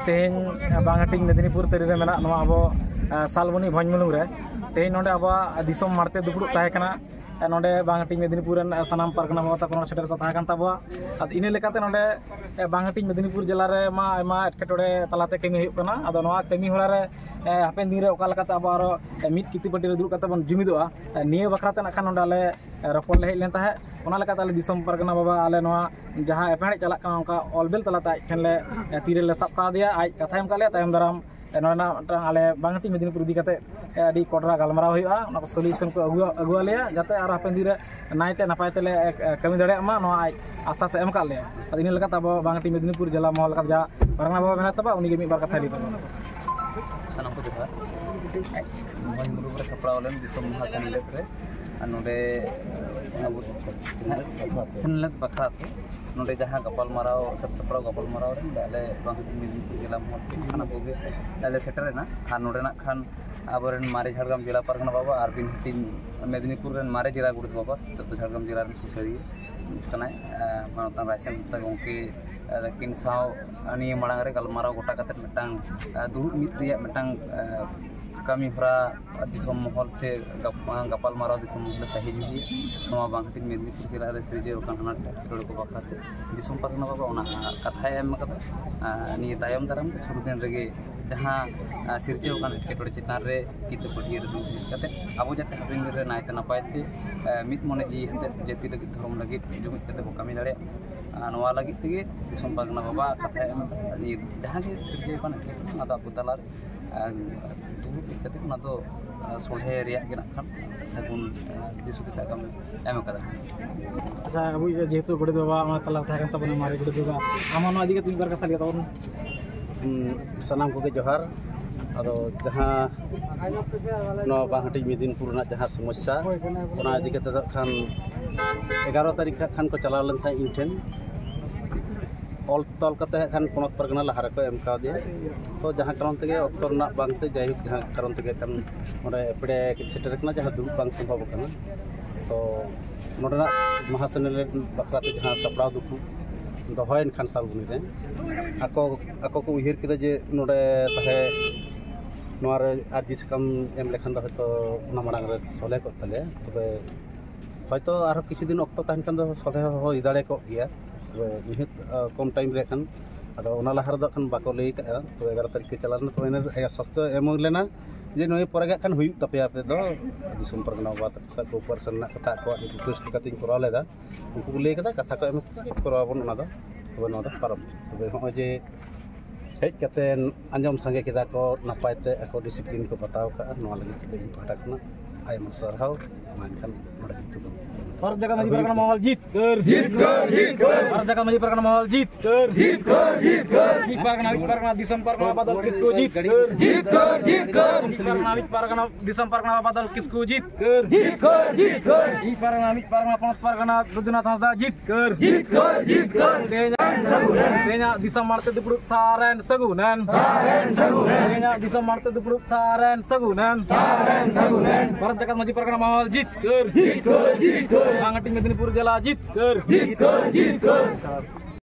तेहन बांगटिंग मेदिनीपुर तरी रे मेना नवा अब सालबनी भंजमुलुंग रे तेहन नोडे अब दिसोम मारते दुपुड़ ताहे कना नोडे बांगटिंग मेदिनीपुर सानाम पारगना बाबा तक सेटर को ताहे कान ताबवा अद इने लेकाते नोडे बांगटिंग मेदिनीपुर जिला रे मा आयमा एटकेटोड़े तलाते कमी हुयुग कना अदो नवा कमी होरा रे हापेन दिन रे ओका लेकाते अब आरो मिद किति पट्टी रे दुड़ काते बन जुमिदोआ निये बखराते नाखान नोडे आले रपड़ ले हेज लेन ताहे ओना लेकाते आले दिसोम पारगना बाबा आले नवा जहां एपेड़ चला काना ओका ऑलबेल तलाते आज ठेन ले तीरे ले साब का दिया आज कथा एम काले तायम दाराम नोना आले बांगटिंग मेदिनीपुर इदी काते अडी कोटरा गलमाराव हुयुआ ओना सॉल्यूशन को अगु आलेया जाते आरो हापेन दिन रे नायते नापाय तेले कमी दाड़े मा नवा आज आशा से एम काले अद इने लेकाते अब बांगटिंग मेदिनीपुर जिला महल का जा पारगना बाबा मेना तबा उनी गे मिद बार कथा ली तबा सानाम को जोहार भंजमुलुंग रे सपड़ावलेन दिसोम महासेनलेट रे नोडे अब सेनलेट बखराते नोडे जहां गपाल माराव सत सपड़ाव गपाल माराव रे दाले बांगटिंग मेदिनीपुर जिला महल साना कोगे दाले सेटरेना आ नोडे ना खान आबरेन मारे झाड़ग्राम जिला पारगना बाबा आरबिन हटिंग मेदिनीपुर रेन मारे जिला गुड़ित बाबा तो झाड़ग्राम जिला रेन सुसरी कनाय मानतान रायसेन हंसदा गोंके किन साव निये मांग रे गलमाराव गोटा काते मिटांग दुरुब मिद रिया मिटांग कमी हरा दिसोम महल से गपाल माराव दिसोम महल सही जी नवा बांगटिंग मेदिनीपुर जिला रे सृजे रोकान हना टेक्टोड़ को बखराते दिसोम पारगना बाबा ओना कथा एम कदा निये तायम दाराम के शुरू दिन रेगे जहां सिरजे ओकान टेक्टोड़ चितान रे कित पटियर दु कते आबो जाते हाबिन रे नायते नापायते मिद मने जी हते जति लगी धर्म लगी जुमित कते को कमी दाड़े नवा लगी तेगे दिसोम पारगना बाबा कथा एम जहां के सिरजे ओकान टेक्टोड़ ना आबो तलार दुरुब इकते ना तो सोल्हे रिया के नाखान सगुन दिसु दिसा कम एम कदा अच्छा अब जेहेतु गुड़े बाबा मा तला ताहे कान तबन मारे गुड़े बाबा आमा नो आदि के बार कथा लिया तबन सानाम को जोहार अदो जहां नो बांगटिंग मेदिनीपुर ना जहां समस्या ओना आदि के खान 11 तारीख खान को चला लन था इनठेन ऑल तल कते खान पोनत परगना लहार को एम का दिया तो जहां कारण तगे अक्टर ना बांगते जाय जहां कारण तगे खान ओरे एपड़े सेटर कना जहां दुरुब बांग संभव कना तो नोडना महासेनले बखराते जहां सपड़ाव दुकु दहयन खान सालबुनी रे ako ko uhir kita je node tahe noare arji sakam em lekhan da hoyto ona marang re sole ko tale tobe hoyto aro kichu din okto tahen kan do sole ho idare ko giya nihit kom time re khan ado ona lahar do khan bako lei ka to 11 tarik ke chalarna to ener sasto em lena je noy porega kan huyuk tapi ape do disum pargana ba tak sa ko person na kata ko request kating kora leda unku lei kada kata ko em kora bon ona do tobe no da param tobe ho je hej kate anjom sange kita ko napaite ako disiplin ko bataw ka no lagi ke in padak na ay masarhaw mankan mara itu और जगह मजी परगना महल जीत कर और जगह मजी परगना महल जीत कर ही परगना दिसम परगना बदल किसको जीत कर परगना दिसम परगना बदल किसको जीत कर ही परगना पंत परगना रुद्रनाथ हंसदा जीत कर देना दिसम मारते दुपुड़ सारेन सगुनन देना दिसम मारते दुपुड़ सारेन सगुनन और जगह मजी परगना महल जीत कर बांगटिंग मेदिनीपुर जिला जीत कर